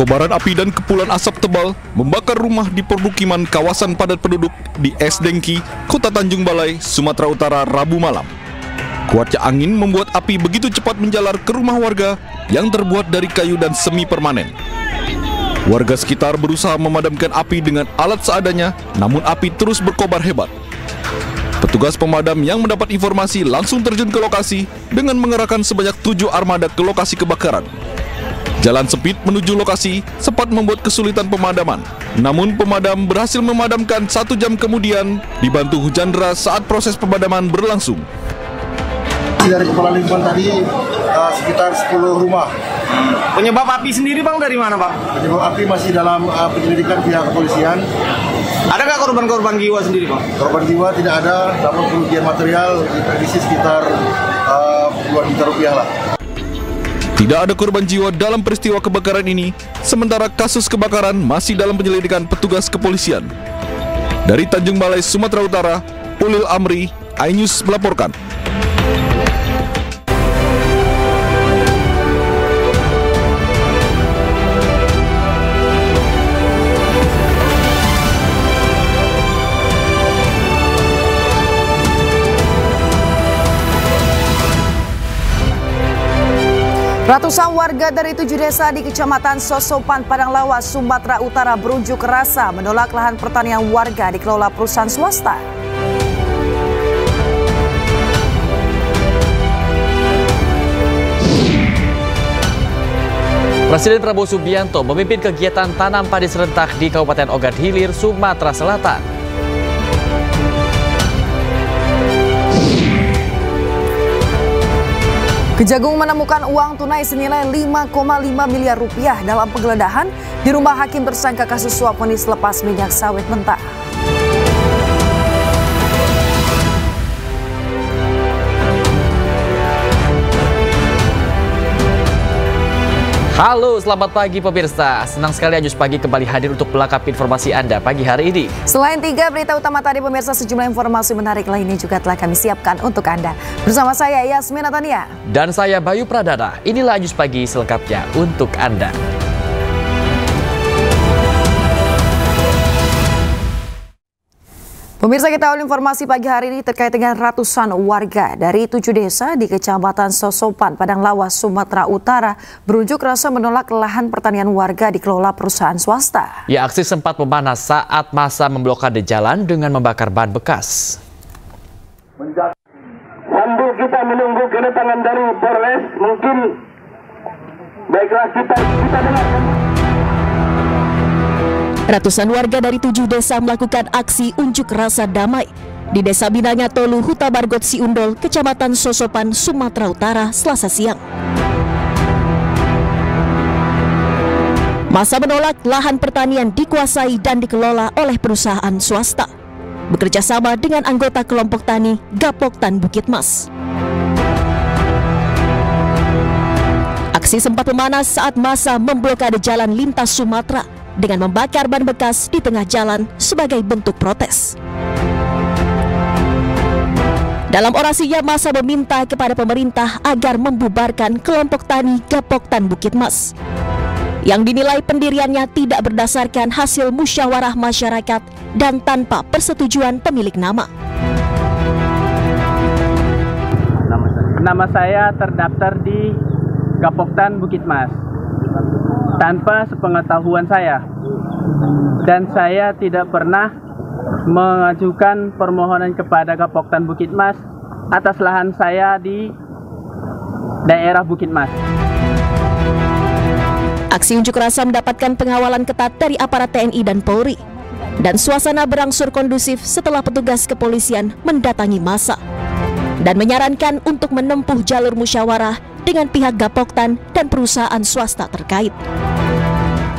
Kobaran api dan kepulan asap tebal membakar rumah di permukiman kawasan padat penduduk di Es Dengki, Kota Tanjung Balai, Sumatera Utara, Rabu malam. Kuatnya angin membuat api begitu cepat menjalar ke rumah warga yang terbuat dari kayu dan semi permanen. Warga sekitar berusaha memadamkan api dengan alat seadanya, namun api terus berkobar hebat. Petugas pemadam yang mendapat informasi langsung terjun ke lokasi dengan mengerahkan sebanyak 7 armada ke lokasi kebakaran. Jalan sempit menuju lokasi sempat membuat kesulitan pemadaman. Namun pemadam berhasil memadamkan 1 jam kemudian dibantu hujan deras saat proses pemadaman berlangsung. Dari kepala lingkungan tadi sekitar 10 rumah. Penyebab api sendiri Bang dari mana Bang? Penyebab api masih dalam penyelidikan pihak kepolisian. Ada nggak korban-korban jiwa sendiri Bang? Korban jiwa tidak ada, namun kerugian material diprediksi sekitar puluhan juta rupiah lah. Tidak ada korban jiwa dalam peristiwa kebakaran ini, sementara kasus kebakaran masih dalam penyelidikan petugas kepolisian. Dari Tanjung Balai, Sumatera Utara, Ulil Amri, iNews melaporkan. Ratusan warga dari 7 desa di Kecamatan Sosopan, Padang Lawas, Sumatera Utara berunjuk rasa menolak lahan pertanian warga dikelola perusahaan swasta. Presiden Prabowo Subianto memimpin kegiatan tanam padi serentak di Kabupaten Ogan Hilir, Sumatera Selatan. Kejagung menemukan uang tunai senilai 5,5 miliar rupiah dalam penggeledahan di rumah hakim tersangka kasus suap vonis lepas minyak sawit mentah. Halo, selamat pagi pemirsa. Senang sekali iNews Pagi kembali hadir untuk melengkapi informasi Anda pagi hari ini. Selain 3 berita utama tadi pemirsa, sejumlah informasi menarik lainnya juga telah kami siapkan untuk Anda. Bersama saya Yasmin Natania. Dan saya Bayu Pradana. Inilah iNews Pagi selengkapnya untuk Anda. Pemirsa, kita awal informasi pagi hari ini terkait dengan ratusan warga dari 7 desa di Kecamatan Sosopan, Padang Lawas, Sumatera Utara berunjuk rasa menolak lahan pertanian warga dikelola perusahaan swasta. Ya, aksi sempat memanas saat massa memblokade jalan dengan membakar ban bekas. Sambil kita menunggu kedatangan dari Polres, mungkin baiklah kita dengarkan. Ratusan warga dari 7 desa melakukan aksi unjuk rasa damai di Desa Binanga Tolu, Huta Bargot Siundol, Kecamatan Sosopan, Sumatera Utara, Selasa siang. Massa menolak lahan pertanian dikuasai dan dikelola oleh perusahaan swasta, bekerja sama dengan anggota kelompok tani Gapoktan Bukit Mas. Aksi sempat memanas saat massa memblokade jalan lintas Sumatera dengan membakar ban bekas di tengah jalan sebagai bentuk protes. Dalam orasinya, massa meminta kepada pemerintah agar membubarkan kelompok tani Gapoktan Bukit Mas yang dinilai pendiriannya tidak berdasarkan hasil musyawarah masyarakat dan tanpa persetujuan pemilik nama. Nama saya terdaftar di Gapoktan Bukit Mas tanpa sepengetahuan saya, dan saya tidak pernah mengajukan permohonan kepada Gapoktan Bukit Mas atas lahan saya di daerah Bukit Mas. Aksi unjuk rasa mendapatkan pengawalan ketat dari aparat TNI dan Polri, dan suasana berangsur kondusif setelah petugas kepolisian mendatangi massa dan menyarankan untuk menempuh jalur musyawarah dengan pihak Gapoktan dan perusahaan swasta terkait.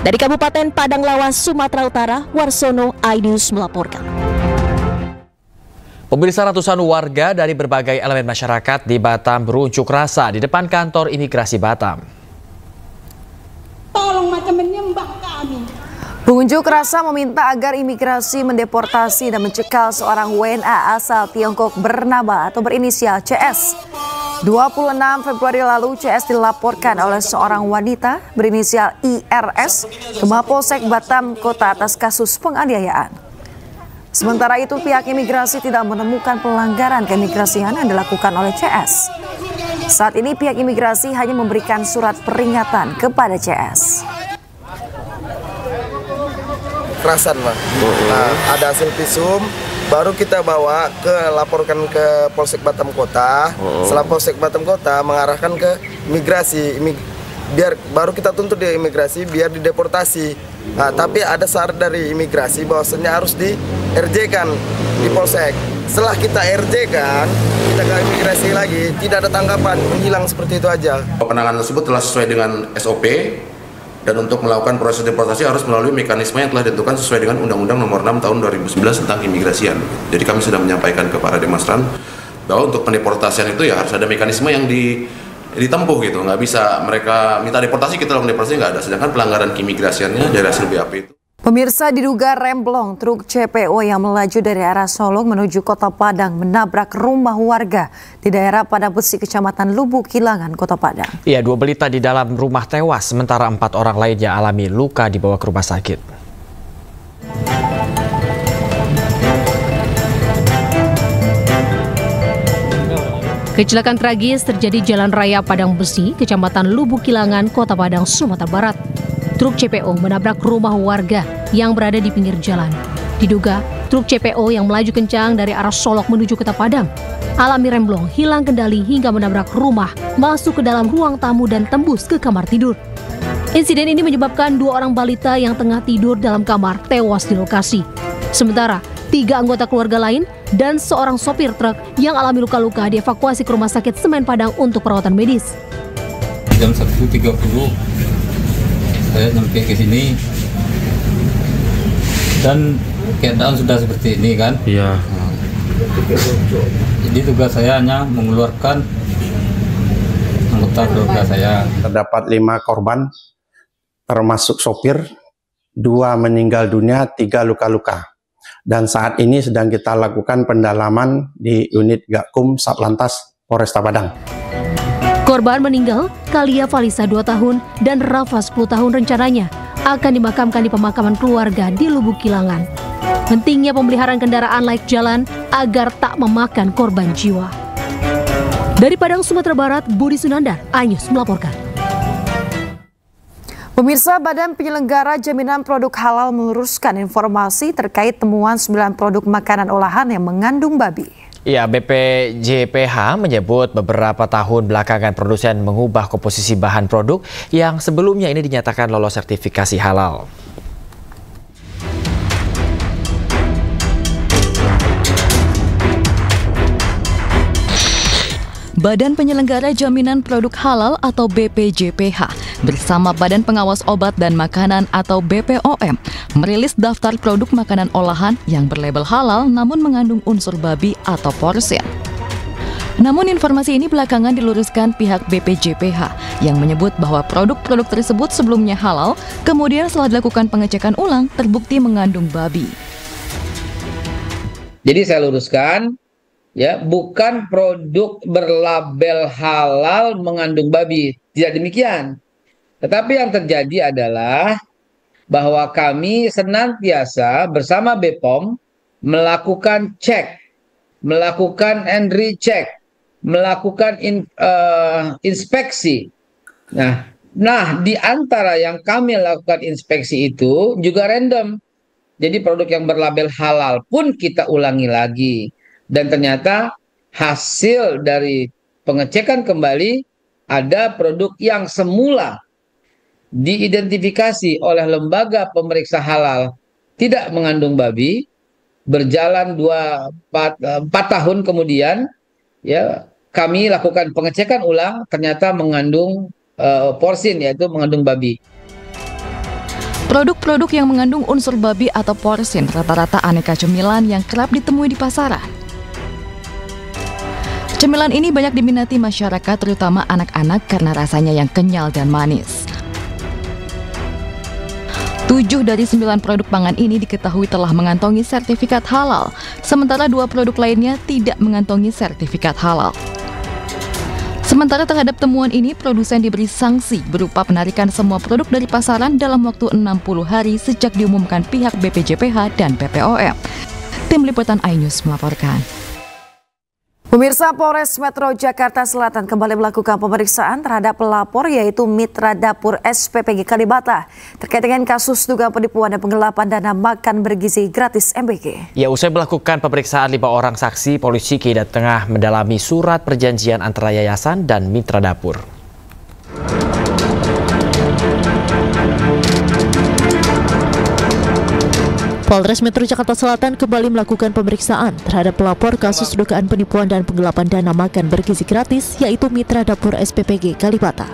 Dari Kabupaten Padang Lawas, Sumatera Utara, Warsono, iNews melaporkan. Pemirsa, ratusan warga dari berbagai elemen masyarakat di Batam berunjuk rasa di depan kantor imigrasi Batam. Tolong macam menyembah kami. Pengunjuk rasa meminta agar imigrasi mendeportasi dan mencekal seorang WNA asal Tiongkok bernama atau berinisial CS. 26 Februari lalu, CS dilaporkan oleh seorang wanita berinisial IRS ke Mapolsek Batam Kota atas kasus penganiayaan. Sementara itu, pihak imigrasi tidak menemukan pelanggaran keimigrasian yang dilakukan oleh CS. Saat ini pihak imigrasi hanya memberikan surat peringatan kepada CS. Kerasan, Pak. Nah, ada hasil visum, baru kita bawa laporkan ke Polsek Batam Kota. Setelah Polsek Batam Kota mengarahkan ke imigrasi, biar baru kita tuntut di imigrasi biar dideportasi. Nah, tapi ada syarat dari imigrasi bahwasanya harus di RJ-kan di Polsek. Setelah kita RJ-kan, kita ke imigrasi lagi, tidak ada tanggapan, menghilang seperti itu aja. Penanganan tersebut telah sesuai dengan SOP. Dan untuk melakukan proses deportasi harus melalui mekanisme yang telah ditentukan sesuai dengan Undang-Undang Nomor 6 Tahun 2011 tentang Keimigrasian. Jadi kami sudah menyampaikan kepada demonstran bahwa untuk pendeportasian itu ya harus ada mekanisme yang ditempuh gitu. Nggak bisa mereka minta deportasi, kita lakukan deportasi nggak ada. Sedangkan pelanggaran keimigrasiannya dari hasil BAP itu. Pemirsa, diduga remblong truk CPO yang melaju dari arah Solok menuju Kota Padang menabrak rumah warga di daerah Padang Besi, Kecamatan Lubuk Kilangan, Kota Padang. Iya, 2 balita di dalam rumah tewas, sementara 4 orang lainnya alami luka dibawa ke rumah sakit. Kecelakaan tragis terjadi di Jalan Raya Padang Besi, Kecamatan Lubuk Kilangan, Kota Padang, Sumatera Barat. Truk CPO menabrak rumah warga yang berada di pinggir jalan. Diduga, truk CPO yang melaju kencang dari arah Solok menuju Kota Padang alami remblong, hilang kendali hingga menabrak rumah, masuk ke dalam ruang tamu dan tembus ke kamar tidur. Insiden ini menyebabkan 2 orang balita yang tengah tidur dalam kamar tewas di lokasi. Sementara 3 anggota keluarga lain dan seorang sopir truk yang alami luka-luka dievakuasi ke Rumah Sakit Semen Padang untuk perawatan medis. Jam 1.30 saya nyampe ke sini dan keadaan sudah seperti ini kan. Iya. Jadi tugas saya hanya mengeluarkan anggota keluarga saya. Terdapat 5 korban termasuk sopir, 2 meninggal dunia, 3 luka-luka. Dan saat ini sedang kita lakukan pendalaman di unit Gakum Satlantas Polresta Padang. Korban meninggal, Kalia Valisa 2 tahun dan Rafa 10 tahun rencananya akan dimakamkan di pemakaman keluarga di Lubuk Kilangan. Pentingnya pemeliharaan kendaraan layak jalan agar tak memakan korban jiwa. Dari Padang, Sumatera Barat, Budi Sunandar, iNews melaporkan. Pemirsa, Badan Penyelenggara Jaminan Produk Halal meluruskan informasi terkait temuan 9 produk makanan olahan yang mengandung babi. Ya, BPJPH menyebut beberapa tahun belakangan produsen mengubah komposisi bahan produk yang sebelumnya ini dinyatakan lolos sertifikasi halal. Badan Penyelenggara Jaminan Produk Halal atau BPJPH bersama Badan Pengawas Obat dan Makanan atau BPOM merilis daftar produk makanan olahan yang berlabel halal namun mengandung unsur babi atau porsin. Namun informasi ini belakangan diluruskan pihak BPJPH yang menyebut bahwa produk-produk tersebut sebelumnya halal, kemudian setelah dilakukan pengecekan ulang terbukti mengandung babi. Jadi saya luruskan, ya, bukan produk berlabel halal mengandung babi, tidak demikian. Tetapi yang terjadi adalah bahwa kami senantiasa bersama BPOM melakukan cek, melakukan and recheck, melakukan inspeksi. Nah, di antara yang kami lakukan inspeksi itu juga random. Jadi produk yang berlabel halal pun kita ulangi lagi. Dan ternyata hasil dari pengecekan kembali ada produk yang semula diidentifikasi oleh lembaga pemeriksa halal tidak mengandung babi, berjalan 4 tahun kemudian, ya, kami lakukan pengecekan ulang, ternyata mengandung porsin, yaitu mengandung babi. Produk-produk yang mengandung unsur babi atau porsin rata-rata aneka cemilan yang kerap ditemui di pasaran. Cemilan ini banyak diminati masyarakat, terutama anak-anak karena rasanya yang kenyal dan manis. 7 dari 9 produk pangan ini diketahui telah mengantongi sertifikat halal, sementara 2 produk lainnya tidak mengantongi sertifikat halal. Sementara terhadap temuan ini, produsen diberi sanksi berupa penarikan semua produk dari pasaran dalam waktu 60 hari sejak diumumkan pihak BPJPH dan BPOM. Tim Liputan iNews melaporkan. Pemirsa, Polres Metro Jakarta Selatan kembali melakukan pemeriksaan terhadap pelapor yaitu Mitra Dapur SPPG Kalibata terkait dengan kasus dugaan penipuan dan penggelapan dana makan bergizi gratis MBG. Ya, usai melakukan pemeriksaan 5 orang saksi, polisi kini tengah mendalami surat perjanjian antara yayasan dan Mitra Dapur. Polres Metro Jakarta Selatan kembali melakukan pemeriksaan terhadap pelapor kasus dugaan penipuan dan penggelapan dana makan bergizi gratis yaitu Mitra Dapur SPPG Kalibata.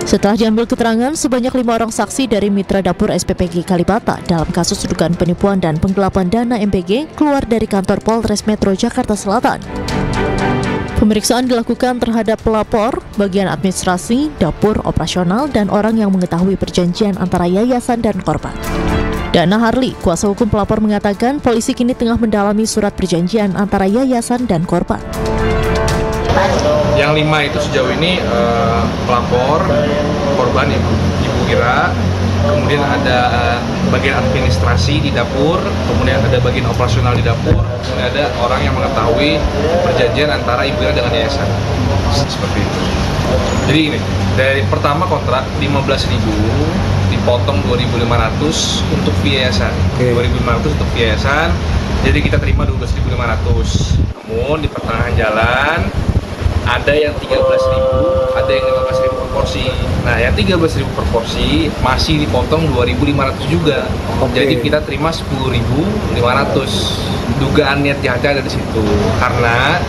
Setelah diambil keterangan, sebanyak 5 orang saksi dari Mitra Dapur SPPG Kalibata dalam kasus dugaan penipuan dan penggelapan dana MBG keluar dari kantor Polres Metro Jakarta Selatan. Pemeriksaan dilakukan terhadap pelapor, bagian administrasi, dapur, operasional, dan orang yang mengetahui perjanjian antara yayasan dan korban. Dana Harli, kuasa hukum pelapor, mengatakan polisi kini tengah mendalami surat perjanjian antara yayasan dan korban. Yang 5 itu sejauh ini pelapor, korban Ibu Ira, kemudian ada bagian administrasi di dapur, kemudian ada bagian operasional di dapur, kemudian ada orang yang mengetahui perjanjian antara Ibu Ira dengan yayasan. Seperti itu. Jadi ini, dari pertama kontrak 15.000 dipotong 2.500 untuk yayasan. 2.500 untuk yayasan. Jadi kita terima 12.500. Namun di pertengahan jalan ada yang 13.000, ada yang 15.000 per porsi. Nah, yang 13.000 per porsi masih dipotong 2.500 juga. Jadi kita terima 10.500. Dugaan niat jahatnya ada di situ. Karena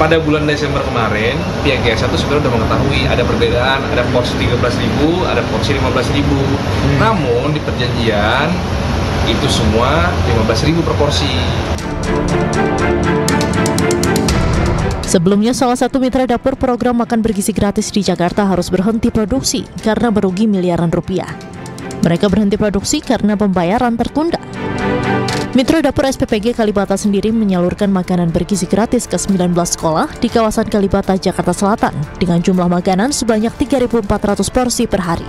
pada bulan Desember kemarin, pihak yayasan itu sebenarnya sudah mengetahui ada perbedaan, ada porsi 13.000, ada porsi 15.000. Namun di perjanjian itu semua 15.000 per porsi. Sebelumnya, salah satu mitra dapur program makan bergizi gratis di Jakarta harus berhenti produksi karena merugi miliaran rupiah. Mereka berhenti produksi karena pembayaran tertunda. Mitra Dapur SPPG Kalibata sendiri menyalurkan makanan bergizi gratis ke 19 sekolah di kawasan Kalibata, Jakarta Selatan dengan jumlah makanan sebanyak 3.400 porsi per hari.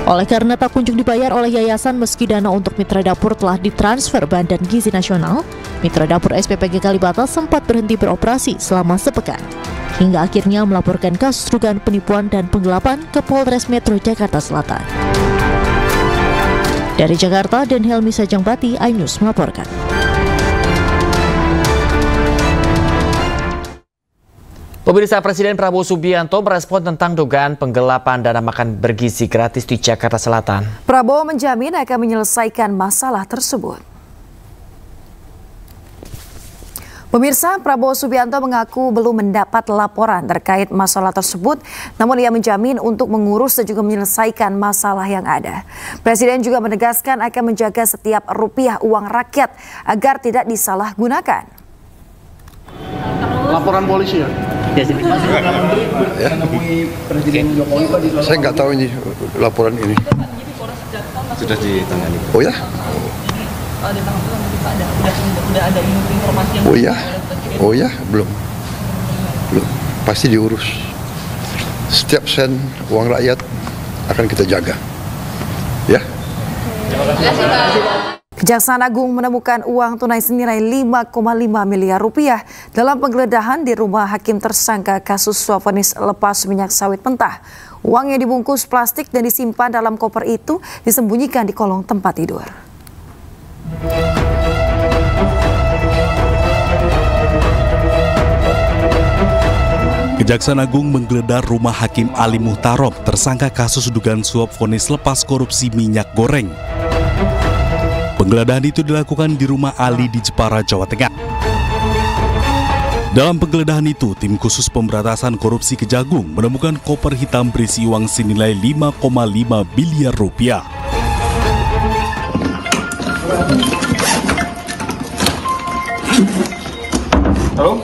Oleh karena tak kunjung dibayar oleh yayasan meski dana untuk Mitra Dapur telah ditransfer Badan Gizi Nasional, Mitra Dapur SPPG Kalibata sempat berhenti beroperasi selama sepekan, hingga akhirnya melaporkan kasus dugaan penipuan dan penggelapan ke Polres Metro Jakarta Selatan. Dari Jakarta, dan Helmi Sajangbati, iNews melaporkan. Pemirsa, Presiden Prabowo Subianto merespon tentang dugaan penggelapan dana makan bergizi gratis di Jakarta Selatan. Prabowo menjamin akan menyelesaikan masalah tersebut. Pemirsa, Prabowo Subianto mengaku belum mendapat laporan terkait masalah tersebut, namun ia menjamin untuk mengurus dan juga menyelesaikan masalah yang ada. Presiden juga menegaskan akan menjaga setiap rupiah uang rakyat agar tidak disalahgunakan. Laporan polisi ya? Presiden Jokowi Pak di saya nggak tahu ini laporan ini. Sudah ditangani. Oh ya? Udah ada informasi yang Oh ya, belum. Pasti diurus. Setiap sen uang rakyat akan kita jaga. Ya. Terima kasih, Pak. Kejaksaan Agung menemukan uang tunai senilai 5,5 miliar rupiah dalam penggeledahan di rumah hakim tersangka kasus suap vonis lepas minyak sawit mentah. Uang yang dibungkus plastik dan disimpan dalam koper itu disembunyikan di kolong tempat tidur. Kejaksaan Agung menggeledah rumah Hakim Ali Muhtarom tersangka kasus dugaan suap vonis lepas korupsi minyak goreng. Penggeledahan itu dilakukan di rumah Ali di Jepara, Jawa Tengah. Dalam penggeledahan itu, tim khusus pemberantasan korupsi Kejagung menemukan koper hitam berisi uang senilai 5,5 miliar rupiah. Halo,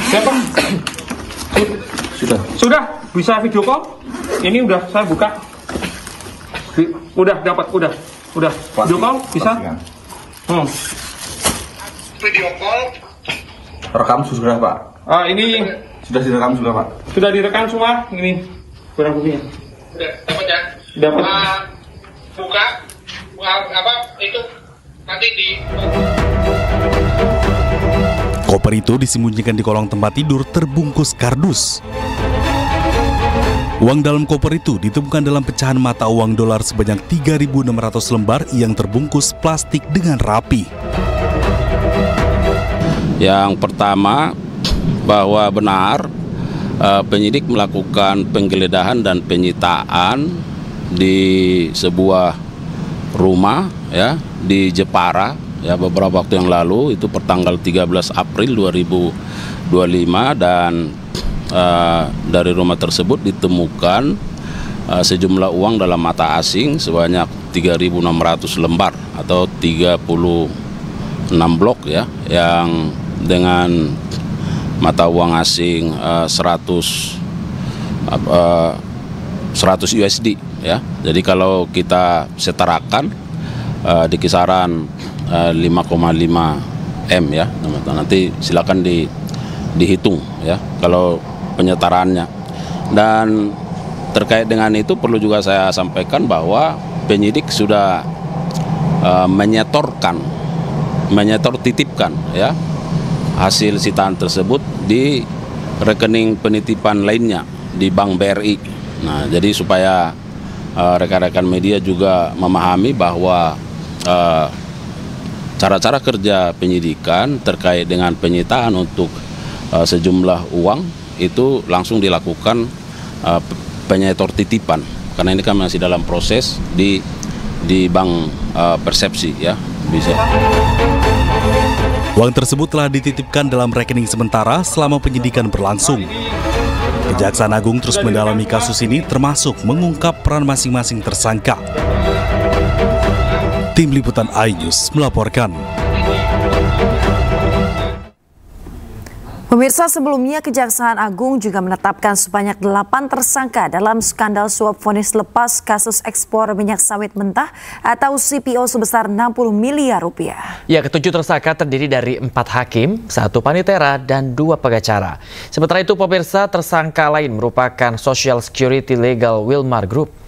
siapa? Sudah, bisa video call? Ini udah saya buka. Udah dapat, udah. Video call bisa? Video call. Rekam sudah Pak. Ini Sudah direkam juga, Pak? Sudah direkam semua, ini barang buktinya. Udah dapat ya? Dapat. Buka apa itu nanti di. Koper itu disembunyikan di kolong tempat tidur terbungkus kardus. Uang dalam koper itu ditemukan dalam pecahan mata uang dolar sebanyak 3.600 lembar yang terbungkus plastik dengan rapi. Yang pertama, bahwa benar penyidik melakukan penggeledahan dan penyitaan di sebuah rumah ya di Jepara ya beberapa waktu yang lalu, itu pertanggal 13 April 2025, dan dari rumah tersebut ditemukan sejumlah uang dalam mata asing sebanyak 3.600 lembar atau 36 blok ya, yang dengan mata uang asing 100 USD ya. Jadi kalau kita setarakan di kisaran 5,5 M ya. Nanti silakan dihitung ya kalau penyetaraannya. Dan terkait dengan itu perlu juga saya sampaikan bahwa penyidik sudah menyetor titipkan ya hasil sitaan tersebut di rekening penitipan lainnya di Bank BRI. Nah, jadi supaya rekan-rekan media juga memahami bahwa cara-cara kerja penyidikan terkait dengan penyitaan untuk sejumlah uang itu langsung dilakukan penyetor titipan, karena ini kan masih dalam proses di Bank Persepsi ya bisa. Uang tersebut telah dititipkan dalam rekening sementara selama penyidikan berlangsung. Kejaksaan Agung terus mendalami kasus ini termasuk mengungkap peran masing-masing tersangka. Tim Liputan iNews melaporkan. Pemirsa, sebelumnya Kejaksaan Agung juga menetapkan sebanyak 8 tersangka dalam skandal suap vonis lepas kasus ekspor minyak sawit mentah atau CPO sebesar 60 miliar rupiah. Ya, ketujuh tersangka terdiri dari 4 hakim, 1 panitera, dan 2 pengacara. Sementara itu, pemirsa, tersangka lain merupakan Social Security Legal Wilmar Group.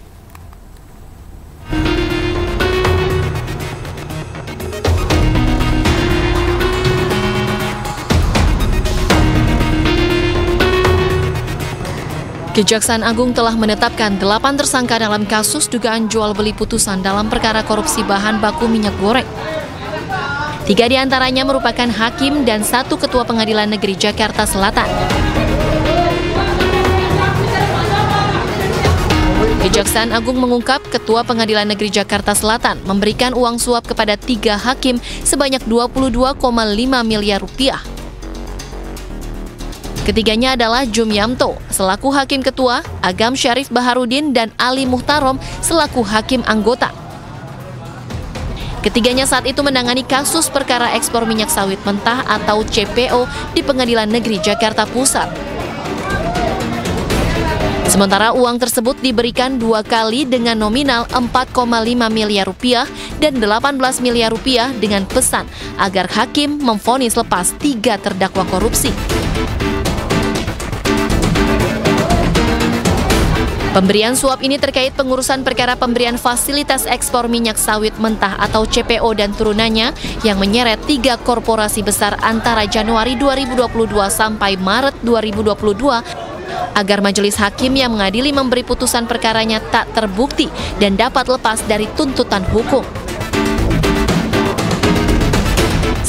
Kejaksaan Agung telah menetapkan 8 tersangka dalam kasus dugaan jual beli putusan dalam perkara korupsi bahan baku minyak goreng. 3 diantaranya merupakan hakim dan 1 ketua Pengadilan Negeri Jakarta Selatan. Kejaksaan Agung mengungkap Ketua Pengadilan Negeri Jakarta Selatan memberikan uang suap kepada 3 hakim sebanyak 22,5 miliar rupiah. Ketiganya adalah Jum Yamto selaku Hakim Ketua, Agam Syarif Baharudin, dan Ali Muhtarom selaku Hakim Anggota. Ketiganya saat itu menangani kasus perkara ekspor minyak sawit mentah atau CPO di Pengadilan Negeri Jakarta Pusat. Sementara uang tersebut diberikan 2 kali dengan nominal 4,5 miliar rupiah dan 18 miliar rupiah dengan pesan agar hakim memvonis lepas 3 terdakwa korupsi. Pemberian suap ini terkait pengurusan perkara pemberian fasilitas ekspor minyak sawit mentah atau CPO dan turunannya yang menyeret 3 korporasi besar antara Januari 2022 sampai Maret 2022 agar majelis hakim yang mengadili memberi putusan perkaranya tak terbukti dan dapat lepas dari tuntutan hukum.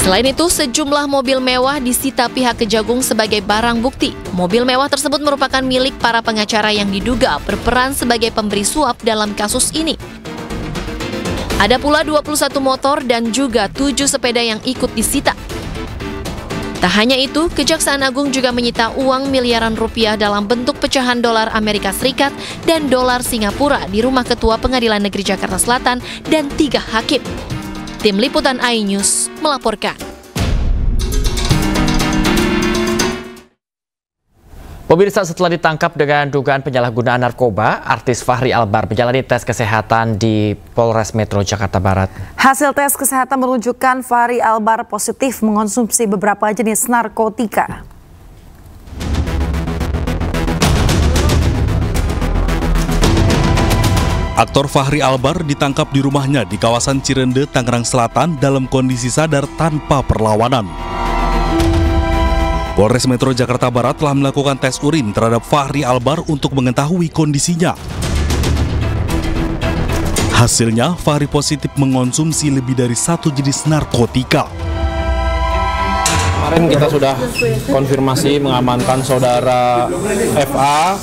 Selain itu, sejumlah mobil mewah disita pihak Kejagung sebagai barang bukti. Mobil mewah tersebut merupakan milik para pengacara yang diduga berperan sebagai pemberi suap dalam kasus ini. Ada pula 21 motor dan juga 7 sepeda yang ikut disita. Tak hanya itu, Kejaksaan Agung juga menyita uang miliaran rupiah dalam bentuk pecahan dolar Amerika Serikat dan dolar Singapura di rumah Ketua Pengadilan Negeri Jakarta Selatan dan 3 hakim. Tim Liputan iNews melaporkan. Pemirsa, setelah ditangkap dengan dugaan penyalahgunaan narkoba, artis Fachri Albar menjalani tes kesehatan di Polres Metro Jakarta Barat. Hasil tes kesehatan menunjukkan Fachri Albar positif mengonsumsi beberapa jenis narkotika. Aktor Fahri Albar ditangkap di rumahnya di kawasan Cirende, Tangerang Selatan dalam kondisi sadar tanpa perlawanan. Polres Metro Jakarta Barat telah melakukan tes urin terhadap Fahri Albar untuk mengetahui kondisinya. Hasilnya, Fahri positif mengonsumsi lebih dari 1 jenis narkotika. Kemarin kita sudah konfirmasi mengamankan saudara FA.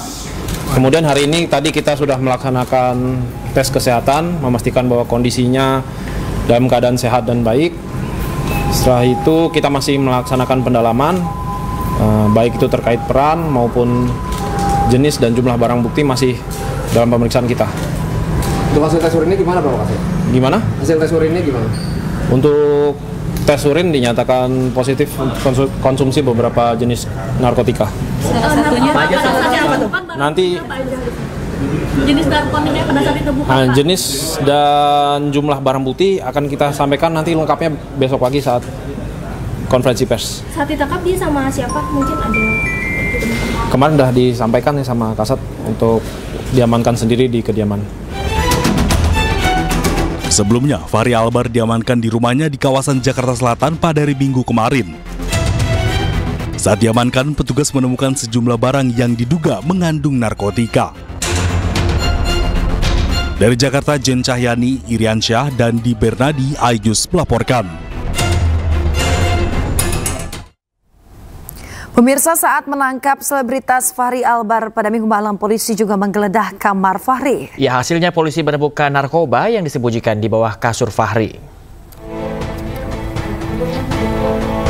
Kemudian hari ini tadi kita sudah melaksanakan tes kesehatan, memastikan bahwa kondisinya dalam keadaan sehat dan baik. Setelah itu kita masih melaksanakan pendalaman, baik itu terkait peran maupun jenis dan jumlah barang bukti masih dalam pemeriksaan kita. Untuk hasil tes urinnya gimana Pak Kasih? Gimana? Hasil tes urinnya gimana? Untuk tes urin dinyatakan positif konsumsi beberapa jenis narkotika. Nanti jenis narkotika pada saat itu bukan jenis dan jumlah barang bukti akan kita sampaikan nanti lengkapnya besok pagi saat konferensi pers. Saat ditangkap dia sama siapa? Mungkin ada. Kemarin sudah disampaikan ya sama Kasat untuk diamankan sendiri di kediaman. Sebelumnya, Fahri Albar diamankan di rumahnya di kawasan Jakarta Selatan pada hari Minggu kemarin. Saat diamankan, petugas menemukan sejumlah barang yang diduga mengandung narkotika. Dari Jakarta, Jen Cahyani, Iriansyah, dan Di Bernadi, iNews melaporkan. Pemirsa, saat menangkap selebritas Fahri Albar pada Minggu malam, polisi juga menggeledah kamar Fahri. Ya, hasilnya polisi menemukan narkoba yang disembunyikan di bawah kasur Fahri.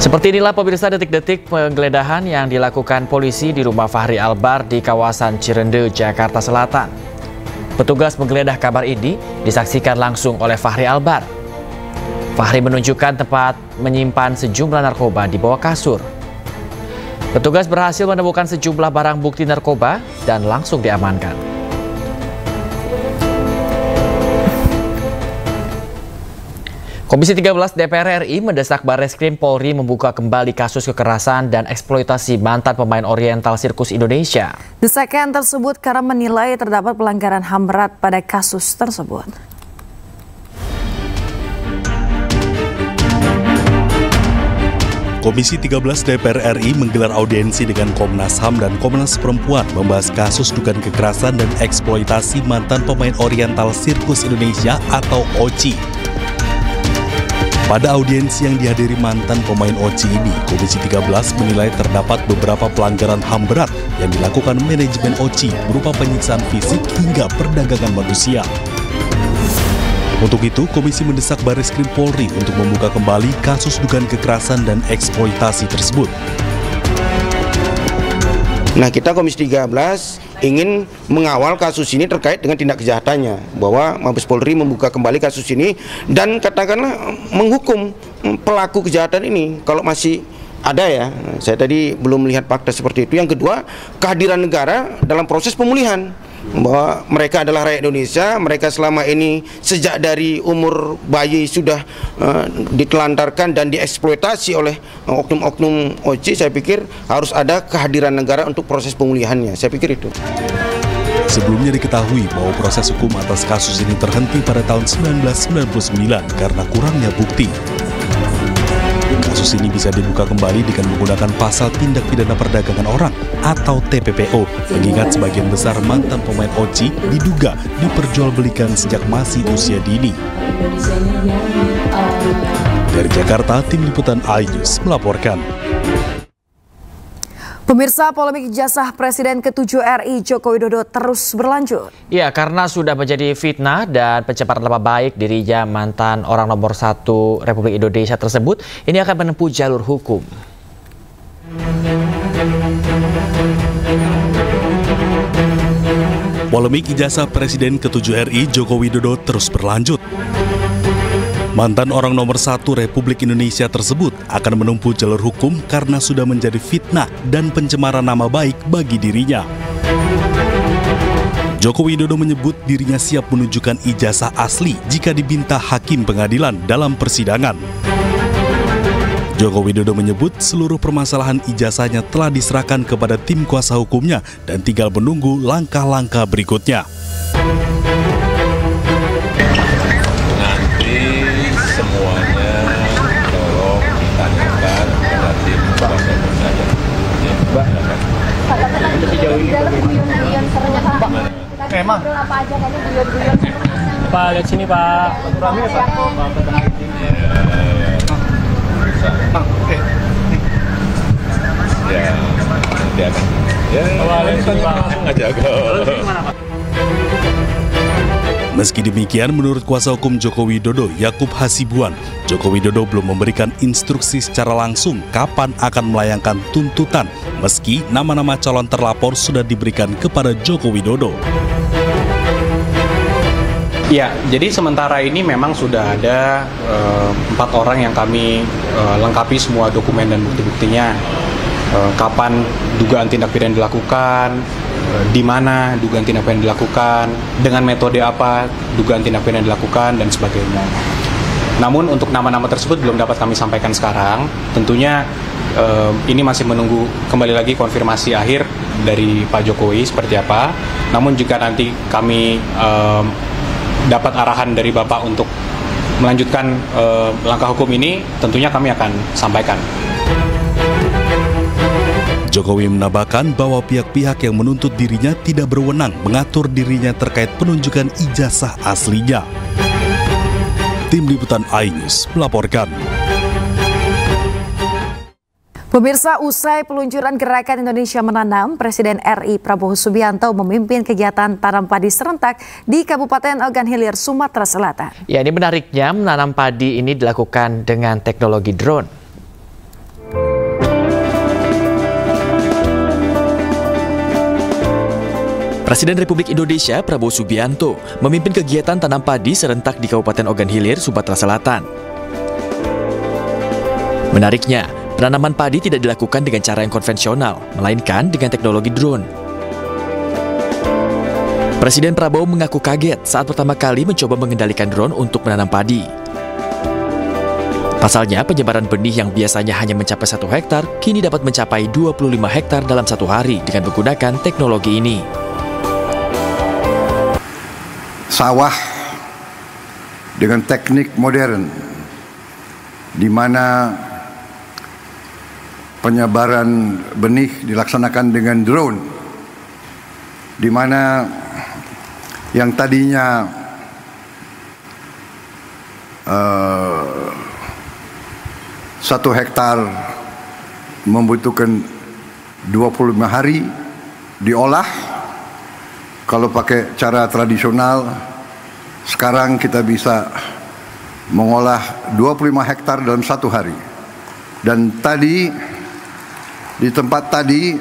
Seperti inilah pemirsa detik-detik penggeledahan yang dilakukan polisi di rumah Fahri Albar di kawasan Cirende, Jakarta Selatan. Petugas menggeledah kamar ini disaksikan langsung oleh Fahri Albar. Fahri menunjukkan tempat menyimpan sejumlah narkoba di bawah kasur. Petugas berhasil menemukan sejumlah barang bukti narkoba dan langsung diamankan. Komisi 13 DPR RI mendesak Barreskrim Polri membuka kembali kasus kekerasan dan eksploitasi mantan pemain Oriental Sirkus Indonesia. Desakan tersebut karena menilai terdapat pelanggaran HAM berat pada kasus tersebut. Komisi 13 DPR RI menggelar audiensi dengan Komnas HAM dan Komnas Perempuan membahas kasus dugaan kekerasan dan eksploitasi mantan pemain Oriental Sirkus Indonesia atau OCI. Pada audiensi yang dihadiri mantan pemain OCI ini, Komisi 13 menilai terdapat beberapa pelanggaran HAM berat yang dilakukan manajemen OCI berupa penyiksaan fisik hingga perdagangan manusia. Untuk itu, Komisi mendesak Barreskrim Polri untuk membuka kembali kasus dugaan kekerasan dan eksploitasi tersebut. Nah, kita Komisi 13 ingin mengawal kasus ini terkait dengan tindak kejahatannya, bahwa Mabes Polri membuka kembali kasus ini dan katakanlah menghukum pelaku kejahatan ini kalau masih ada ya. Saya tadi belum melihat fakta seperti itu. Yang kedua, kehadiran negara dalam proses pemulihan, bahwa mereka adalah rakyat Indonesia, mereka selama ini sejak dari umur bayi sudah ditelantarkan dan dieksploitasi oleh oknum-oknum OCI. Saya pikir harus ada kehadiran negara untuk proses pemulihannya. Saya pikir itu. Sebelumnya diketahui bahwa proses hukum atas kasus ini terhenti pada tahun 1999 karena kurangnya bukti. Kasus ini bisa dibuka kembali dengan menggunakan pasal tindak pidana perdagangan orang atau TPPO, mengingat sebagian besar mantan pemain OCI diduga diperjualbelikan sejak masih usia dini. Dari Jakarta, Tim Liputan iNews melaporkan. Pemirsa, polemik ijazah Presiden ke-7 RI Joko Widodo terus berlanjut. Ya, karena sudah menjadi fitnah dan pencemaran nama baik dirinya mantan orang nomor 1 Republik Indonesia tersebut, ini akan menempuh jalur hukum. Polemik ijazah Presiden ke-7 RI Joko Widodo terus berlanjut. Mantan orang nomor 1 Republik Indonesia tersebut akan menempuh jalur hukum karena sudah menjadi fitnah dan pencemaran nama baik bagi dirinya. Joko Widodo menyebut dirinya siap menunjukkan ijazah asli jika diminta hakim pengadilan dalam persidangan. Joko Widodo menyebut seluruh permasalahan ijazahnya telah diserahkan kepada tim kuasa hukumnya dan tinggal menunggu langkah-langkah berikutnya. Mah. Apa aja kayaknya guyon-guyon. Pak, lihat sini, Pak. Rame ya, Pak. Bang, oke. Ya, dia kan. Ya, ngajaga. Meski demikian, menurut kuasa hukum Joko Widodo, Yakub Hasibuan, Joko Widodo belum memberikan instruksi secara langsung kapan akan melayangkan tuntutan, meski nama-nama calon terlapor sudah diberikan kepada Joko Widodo. Ya, jadi sementara ini memang sudah ada 4 orang yang kami lengkapi semua dokumen dan bukti-buktinya. Kapan dugaan tindak pidana dilakukan, di mana dugaan tindak pidana dilakukan, dengan metode apa dugaan tindak pidana dilakukan, dan sebagainya. Namun untuk nama-nama tersebut belum dapat kami sampaikan sekarang. Tentunya ini masih menunggu kembali lagi konfirmasi akhir dari Pak Jokowi seperti apa. Namun jika nanti kami dapat arahan dari Bapak untuk melanjutkan langkah hukum ini, tentunya kami akan sampaikan. Jokowi menambahkan bahwa pihak-pihak yang menuntut dirinya tidak berwenang mengatur dirinya terkait penunjukan ijazah aslinya. Tim Liputan iNews melaporkan. Pemirsa, usai peluncuran Gerakan Indonesia Menanam, Presiden RI Prabowo Subianto memimpin kegiatan tanam padi serentak di Kabupaten Ogan Hilir, Sumatera Selatan. Ya, ini menariknya, menanam padi ini dilakukan dengan teknologi drone. Presiden Republik Indonesia Prabowo Subianto memimpin kegiatan tanam padi serentak di Kabupaten Ogan Hilir, Sumatera Selatan. Menariknya, penanaman padi tidak dilakukan dengan cara yang konvensional, melainkan dengan teknologi drone. Presiden Prabowo mengaku kaget saat pertama kali mencoba mengendalikan drone untuk menanam padi. Pasalnya, penyebaran benih yang biasanya hanya mencapai 1 hektar, kini dapat mencapai 25 hektar dalam 1 hari dengan menggunakan teknologi ini. Sawah dengan teknik modern, di mana penyebaran benih dilaksanakan dengan drone, di mana yang tadinya 1 hektar membutuhkan 25 hari diolah. Kalau pakai cara tradisional, sekarang kita bisa mengolah 25 hektar dalam 1 hari. Dan tadi, di tempat tadi,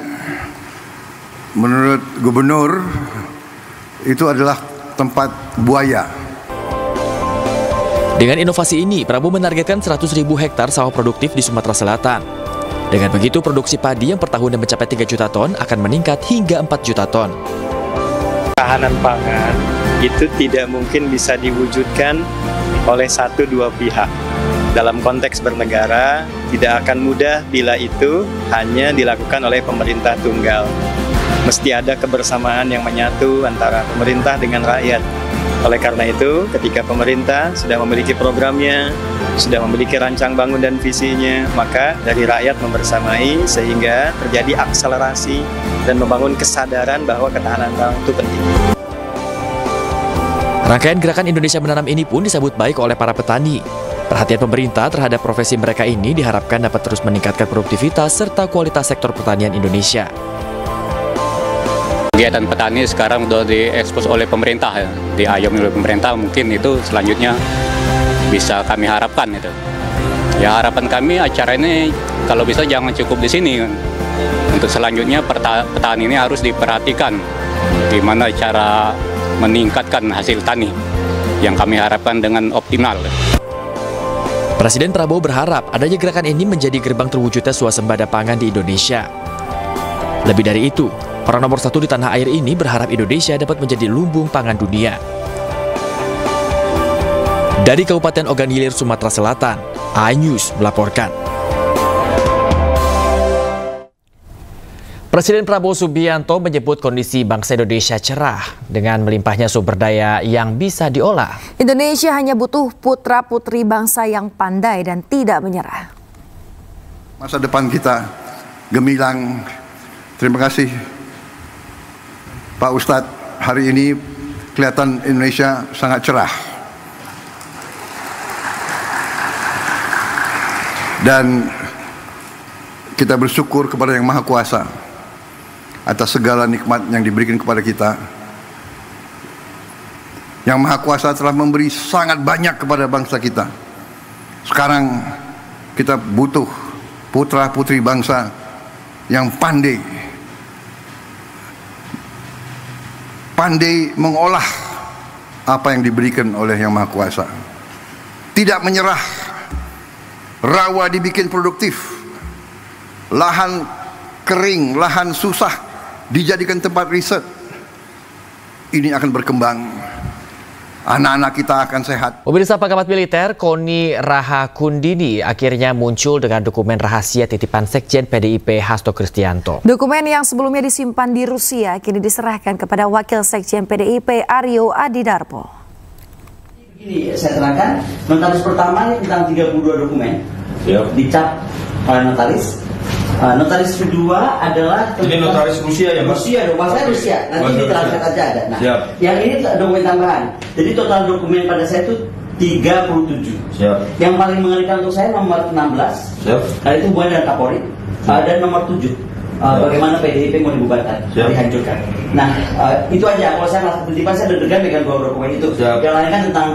menurut gubernur, itu adalah tempat buaya. Dengan inovasi ini, Prabowo menargetkan 100.000 hektar sawah produktif di Sumatera Selatan. Dengan begitu, produksi padi yang per tahunnya mencapai 3 juta ton akan meningkat hingga 4 juta ton. Ketahanan pangan itu tidak mungkin bisa diwujudkan oleh 1-2 pihak. Dalam konteks bernegara, tidak akan mudah bila itu hanya dilakukan oleh pemerintah tunggal. Mesti ada kebersamaan yang menyatu antara pemerintah dengan rakyat. Oleh karena itu, ketika pemerintah sudah memiliki programnya, sudah memiliki rancang bangun dan visinya, maka dari rakyat membersamai sehingga terjadi akselerasi dan membangun kesadaran bahwa ketahanan pangan itu penting. Rangkaian Gerakan Indonesia Menanam ini pun disambut baik oleh para petani. Perhatian pemerintah terhadap profesi mereka ini diharapkan dapat terus meningkatkan produktivitas serta kualitas sektor pertanian Indonesia. Kegiatan petani sekarang sudah diekspos oleh pemerintah, ya. Diayomi oleh pemerintah, mungkin itu selanjutnya bisa kami harapkan itu. Ya, harapan kami acara ini kalau bisa jangan cukup di sini. Untuk selanjutnya petani ini harus diperhatikan gimana cara meningkatkan hasil tani yang kami harapkan dengan optimal. Presiden Prabowo berharap adanya gerakan ini menjadi gerbang terwujudnya swasembada pangan di Indonesia. Lebih dari itu, orang nomor 1 di tanah air ini berharap Indonesia dapat menjadi lumbung pangan dunia. Dari Kabupaten Ogan Hilir, Sumatera Selatan, iNews melaporkan. Presiden Prabowo Subianto menyebut kondisi bangsa Indonesia cerah dengan melimpahnya sumber daya yang bisa diolah. Indonesia hanya butuh putra-putri bangsa yang pandai dan tidak menyerah. Masa depan kita gemilang. Terima kasih Pak Ustadz, hari ini kelihatan Indonesia sangat cerah. Dan kita bersyukur kepada Yang Maha Kuasa atas segala nikmat yang diberikan kepada kita. Yang Maha Kuasa telah memberi sangat banyak kepada bangsa kita. Sekarang kita butuh putra-putri bangsa yang pandai mengolah apa yang diberikan oleh Yang Maha Kuasa. Tidak menyerah, rawa dibikin produktif, lahan kering, lahan susah dijadikan tempat riset. Ini akan berkembang. Anak-anak kita akan sehat. Pemirsa, pengamat militer Koni Rahakundini akhirnya muncul dengan dokumen rahasia titipan Sekjen PDIP Hasto Kristianto. Dokumen yang sebelumnya disimpan di Rusia kini diserahkan kepada Wakil Sekjen PDIP Aryo Adidarpo. Ini saya terangkan, notaris pertama ini tentang 32 dokumen, dicap oleh notaris. Notaris kedua adalah ini notaris Rusia ya, Mas? Rusia dong, saya Rusia. Nanti ditranslate aja ada. Nah, yang ini dokumen tambahan. Jadi total dokumen pada saya itu 37. Siap. Yang paling mengerikan untuk saya nomor 16. Siap. Kali itu buat dan Kapolri. Dan nomor 7. Bagaimana PDIP mau dibubarkan, dihancurkan. Nah, itu aja. Kalau saya merasa tertipan, saya deg-degan dengan dua dokumen itu. Yang lain kan tentang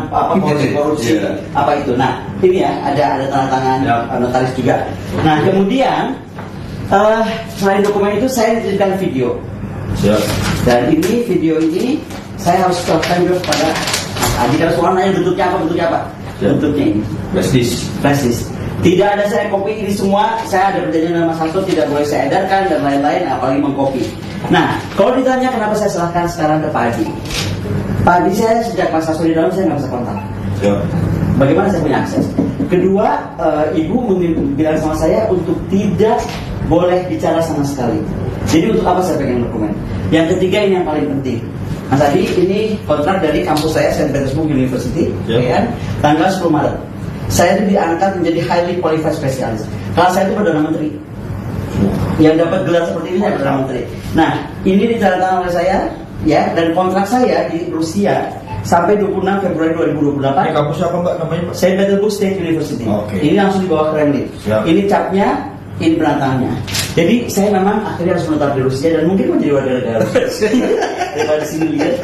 korupsi, apa itu. Nah, ini ya ada tanda tangan notaris juga. Nah, kemudian selain dokumen itu saya dititipkan video. Dan ini video ini saya harus serahkan juga kepada Mas Adi. Kalau soal nanya bentuknya apa? Bentuknya ini. Prestis. Tidak ada saya kopi ini semua, saya ada perjanjian dengan Mas Hasto, tidak boleh saya edarkan dan lain-lain, apalagi mengkopi. Nah, kalau ditanya kenapa saya serahkan sekarang ke Pak Adi. Pak Adi saya sejak Mas Hasto di dalam saya nggak bisa kontak. Bagaimana saya punya akses? Kedua, Ibu bilang sama saya untuk tidak boleh bicara sama sekali. Jadi untuk apa saya pegang dokumen? Yang ketiga ini yang paling penting. Mas Adi, ini kontrak dari kampus saya, St. Petersburg University, tanggal 10 Maret. Saya itu diangkat menjadi highly qualified specialist. Kalau saya itu Perdana Menteri. Yang dapat gelar seperti ini saya Perdana Menteri. Nah, ini ditandatangani oleh saya, ya, dan kontrak saya di Rusia sampai 26 Februari 2028. Ini kampus apa Mbak namanya? St. Petersburg State University. Ini langsung di bawah Kremlin. Ini capnya, ini penantangannya. Jadi saya memang akhirnya harus menetap di Rusia dan mungkin menjadi warga negara Rusia daripada sini lihat.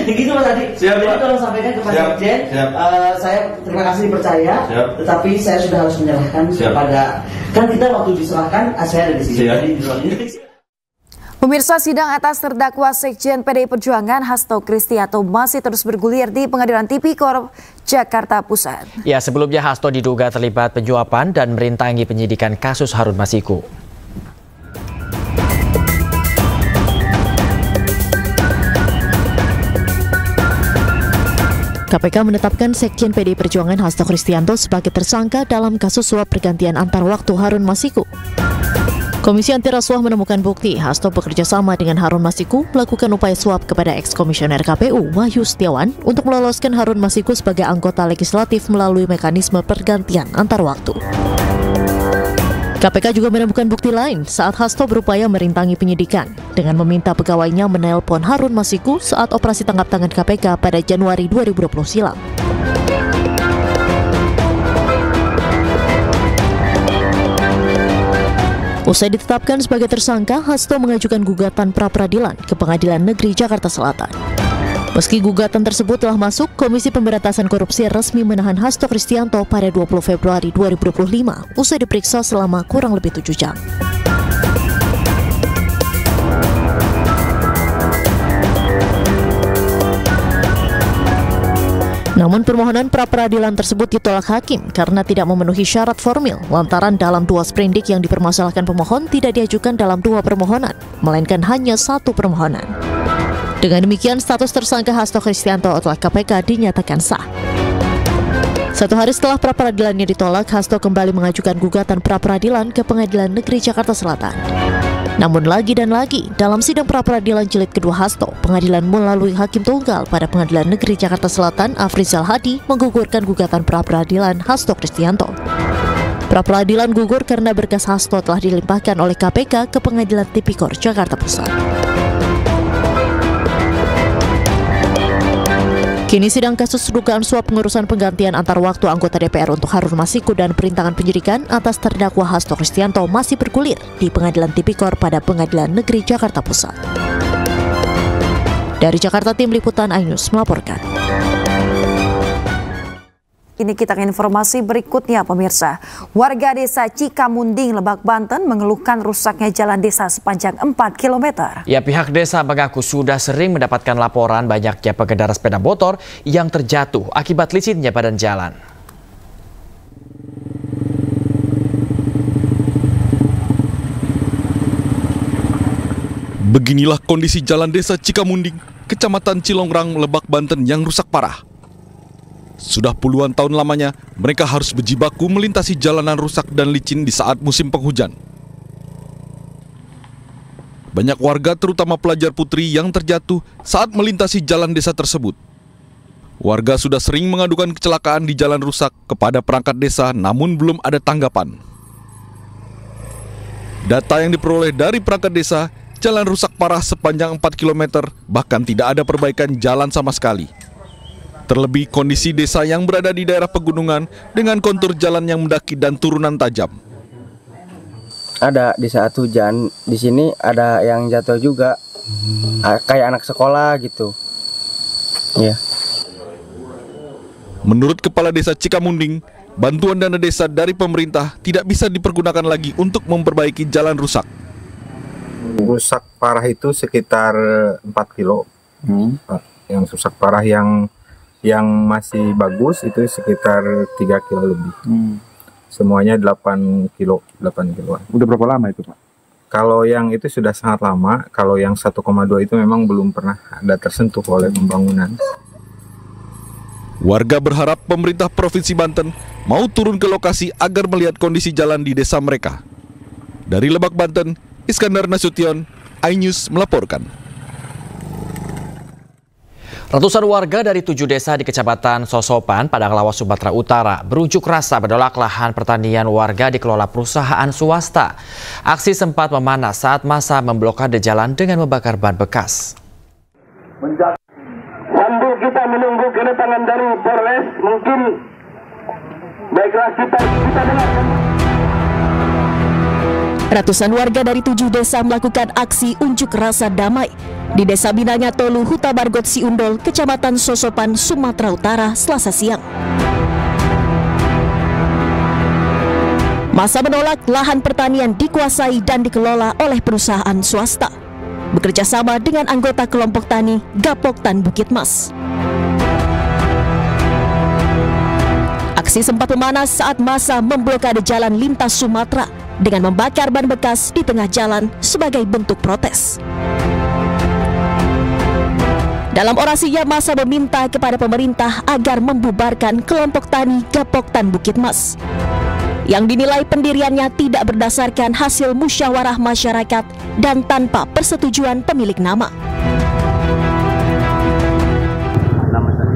Gitu Mas Adi. Jadi tolong sampaikan kepada Sekjen. Saya terima kasih dipercaya. Tetapi saya sudah harus menyerahkan kepada, kan kita waktu diserahkan saya ada di sini. Pemirsa, sidang atas terdakwa Sekjen PDI Perjuangan Hasto Kristianto masih terus bergulir di Pengadilan Tipikor Jakarta Pusat. Ya, sebelumnya Hasto diduga terlibat penyuapan dan merintangi penyidikan kasus Harun Masiku. KPK menetapkan Sekjen PDI Perjuangan Hasto Kristianto sebagai tersangka dalam kasus suap pergantian antar waktu Harun Masiku. Komisi Anti Rasuah menemukan bukti Hasto bekerja sama dengan Harun Masiku melakukan upaya suap kepada ex-komisioner KPU Wahyu Setiawan untuk meloloskan Harun Masiku sebagai anggota legislatif melalui mekanisme pergantian antar waktu. KPK juga menemukan bukti lain saat Hasto berupaya merintangi penyidikan dengan meminta pegawainya menelpon Harun Masiku saat operasi tangkap tangan KPK pada Januari 2020 silam. Usai ditetapkan sebagai tersangka, Hasto mengajukan gugatan pra-peradilan ke Pengadilan Negeri Jakarta Selatan. Meski gugatan tersebut telah masuk, Komisi Pemberantasan Korupsi resmi menahan Hasto Kristianto pada 20 Februari 2025 usai diperiksa selama kurang lebih 7 jam. Namun permohonan pra-peradilan tersebut ditolak hakim karena tidak memenuhi syarat formil lantaran dalam 2 sprindik yang dipermasalahkan pemohon tidak diajukan dalam 2 permohonan, melainkan hanya 1 permohonan. Dengan demikian, status tersangka Hasto Kristianto oleh KPK dinyatakan sah. 1 hari setelah pra-peradilannya ditolak, Hasto kembali mengajukan gugatan pra-peradilan ke Pengadilan Negeri Jakarta Selatan. Namun lagi dan lagi, dalam sidang pra-peradilan jilid kedua Hasto, pengadilan melalui hakim tunggal pada Pengadilan Negeri Jakarta Selatan, Afrizal Hadi, menggugurkan gugatan pra-peradilan Hasto Kristianto. Pra-peradilan gugur karena berkas Hasto telah dilimpahkan oleh KPK ke Pengadilan Tipikor Jakarta Pusat. Kini sidang kasus dugaan suap pengurusan penggantian antar waktu anggota DPR untuk Harun Masiku dan perintangan penyidikan atas terdakwa Hasto Kristianto masih bergulir di Pengadilan Tipikor pada Pengadilan Negeri Jakarta Pusat. Dari Jakarta, Tim Liputan iNews melaporkan. Ini kita ke informasi berikutnya, pemirsa. Warga desa Cikamunding, Lebak, Banten mengeluhkan rusaknya jalan desa sepanjang 4 km. Ya, pihak desa mengaku sudah sering mendapatkan laporan banyaknya pengendara sepeda motor yang terjatuh akibat licinnya badan jalan. Beginilah kondisi jalan desa Cikamunding, Kecamatan Cilongrang, Lebak, Banten yang rusak parah. Sudah puluhan tahun lamanya, mereka harus berjibaku melintasi jalanan rusak dan licin di saat musim penghujan. Banyak warga, terutama pelajar putri, yang terjatuh saat melintasi jalan desa tersebut. Warga sudah sering mengadukan kecelakaan di jalan rusak kepada perangkat desa, namun belum ada tanggapan. Data yang diperoleh dari perangkat desa, jalan rusak parah sepanjang 4 km, bahkan tidak ada perbaikan jalan sama sekali. Terlebih kondisi desa yang berada di daerah pegunungan dengan kontur jalan yang mendaki dan turunan tajam. Ada di saat hujan, di sini ada yang jatuh juga, kayak anak sekolah gitu. Ya. Menurut Kepala Desa Cikamunding, bantuan dana desa dari pemerintah tidak bisa dipergunakan lagi untuk memperbaiki jalan rusak. Rusak parah itu sekitar 4 kilo. Yang rusak parah yang masih bagus itu sekitar 3 kilo lebih. Semuanya 8 kiloan. Udah berapa lama itu, Pak? Kalau yang itu sudah sangat lama, kalau yang 1,2 itu memang belum pernah ada tersentuh oleh pembangunan. Warga berharap pemerintah Provinsi Banten mau turun ke lokasi agar melihat kondisi jalan di desa mereka. Dari Lebak, Banten, Iskandar Nasution, iNews melaporkan. Ratusan warga dari 7 desa di Kecamatan Sosopan, Padang Lawas, Sumatera Utara berunjuk rasa menolak lahan pertanian warga dikelola perusahaan swasta. Aksi sempat memanas saat massa memblokade jalan dengan membakar ban bekas. Sambil kita menunggu kedatangan dari Polres, mungkin baiklah kita dengarkan. Ratusan warga dari 7 desa melakukan aksi unjuk rasa damai di Desa Binanya Tolu, Huta Bargot Siundol, Kecamatan Sosopan, Sumatera Utara, Selasa siang. Massa menolak lahan pertanian dikuasai dan dikelola oleh perusahaan swasta, bekerja sama dengan anggota kelompok tani Gapoktan Bukit Mas. Aksi sempat memanas saat massa memblokade jalan lintas Sumatera dengan membakar ban bekas di tengah jalan sebagai bentuk protes. Dalam orasinya, massa meminta kepada pemerintah agar membubarkan kelompok tani Gapoktan Bukit Mas yang dinilai pendiriannya tidak berdasarkan hasil musyawarah masyarakat dan tanpa persetujuan pemilik nama.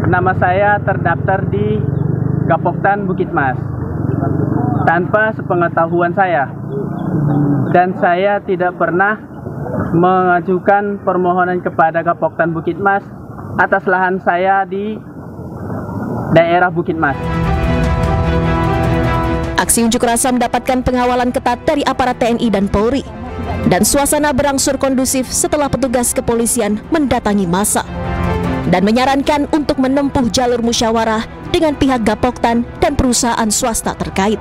Nama saya terdaftar di Gapoktan Bukit Mas tanpa sepengetahuan saya, dan saya tidak pernah mengajukan permohonan kepada Gapoktan Bukit Mas atas lahan saya di daerah Bukit Mas. Aksi unjuk rasa mendapatkan pengawalan ketat dari aparat TNI dan Polri, dan suasana berangsur kondusif setelah petugas kepolisian mendatangi massa dan menyarankan untuk menempuh jalur musyawarah dengan pihak Gapoktan dan perusahaan swasta terkait.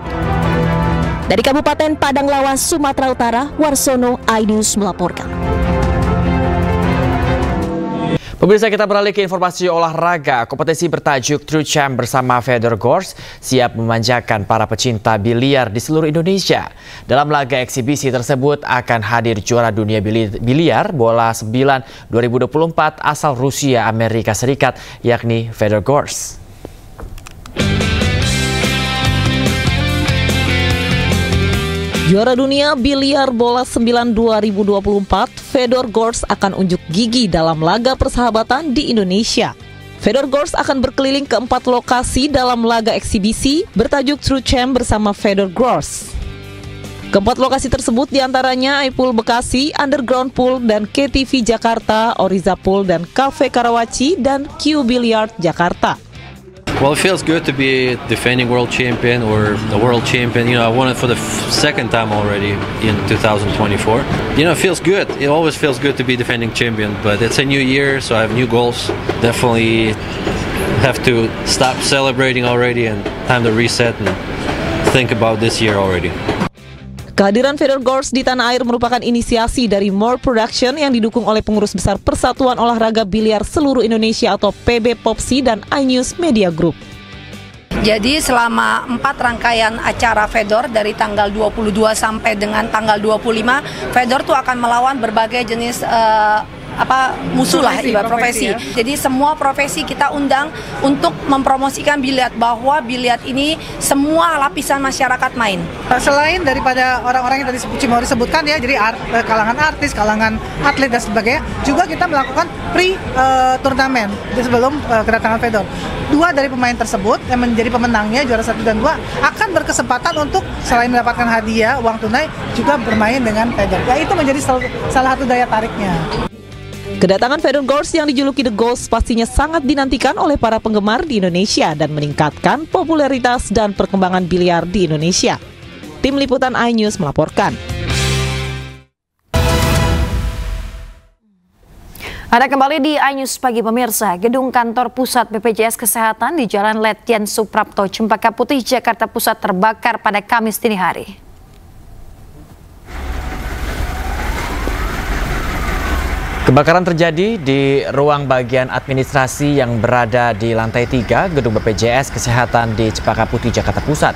Dari Kabupaten Padang Lawas, Sumatera Utara, Warsono, iNews melaporkan. Pemirsa, kita beralih ke informasi olahraga. Kompetisi bertajuk True Champ bersama Fedor Gorz siap memanjakan para pecinta biliar di seluruh Indonesia. Dalam laga eksibisi tersebut akan hadir juara dunia biliar bola 9 2024 asal Rusia, Amerika Serikat, yakni Fedor Gorz. Juara dunia biliar bola 9 2024, Fedor Gorz akan unjuk gigi dalam laga persahabatan di Indonesia. Fedor Gorz akan berkeliling ke 4 lokasi dalam laga eksibisi bertajuk True Champ bersama Fedor Gorz. Keempat lokasi tersebut diantaranya iPool Bekasi, Underground Pool, dan KTV Jakarta, Oriza Pool, dan Cafe Karawaci, dan Q Billiard Jakarta. Well, it feels good to be defending world champion or the world champion. You know, I won it for the second time already in 2024. You know, it feels good. It always feels good to be defending champion, but it's a new year, so I have new goals. Definitely have to stop celebrating already and time to reset and think about this year already. Kehadiran Fedor Gorz di tanah air merupakan inisiasi dari More Production yang didukung oleh pengurus besar Persatuan Olahraga Biliar Seluruh Indonesia atau PB Popsi dan iNews Media Group. Jadi selama 4 rangkaian acara Fedor dari tanggal 22 sampai dengan tanggal 25, Fedor tuh akan melawan berbagai jenis musuh lah, profesi. Ya. Jadi semua profesi kita undang untuk mempromosikan biliar, bahwa biliar ini semua lapisan masyarakat main. Selain daripada orang-orang yang tadi Cimori sebutkan ya, jadi kalangan artis, kalangan atlet dan sebagainya, juga kita melakukan pre-turnamen sebelum kedatangan Fedor. 2 dari pemain tersebut yang menjadi pemenangnya juara 1 dan 2 akan berkesempatan untuk selain mendapatkan hadiah uang tunai juga bermain dengan Fedor. Ya, itu menjadi salah satu daya tariknya. Kedatangan Fedor Gorz yang dijuluki The Ghost pastinya sangat dinantikan oleh para penggemar di Indonesia dan meningkatkan popularitas dan perkembangan biliar di Indonesia. Tim Liputan iNews melaporkan. Ada kembali di iNews Pagi pemirsa. Gedung kantor pusat BPJS Kesehatan di Jalan Letjen Suprapto, Cempaka Putih, Jakarta Pusat terbakar pada Kamis dini hari. Kebakaran terjadi di ruang bagian administrasi yang berada di lantai 3 gedung BPJS Kesehatan di Cempaka Putih, Jakarta Pusat.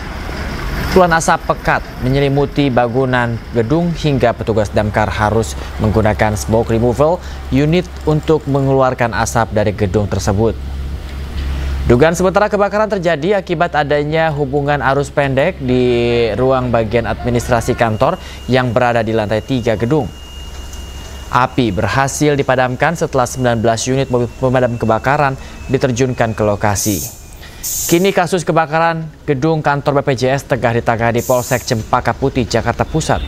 Kepulan asap pekat menyelimuti bangunan gedung hingga petugas damkar harus menggunakan smoke removal unit untuk mengeluarkan asap dari gedung tersebut. Dugaan sementara kebakaran terjadi akibat adanya hubungan arus pendek di ruang bagian administrasi kantor yang berada di lantai 3 gedung. Api berhasil dipadamkan setelah 19 unit mobil pemadam kebakaran diterjunkan ke lokasi. Kini kasus kebakaran gedung kantor BPJS tengah ditangani Polsek Cempaka Putih, Jakarta Pusat.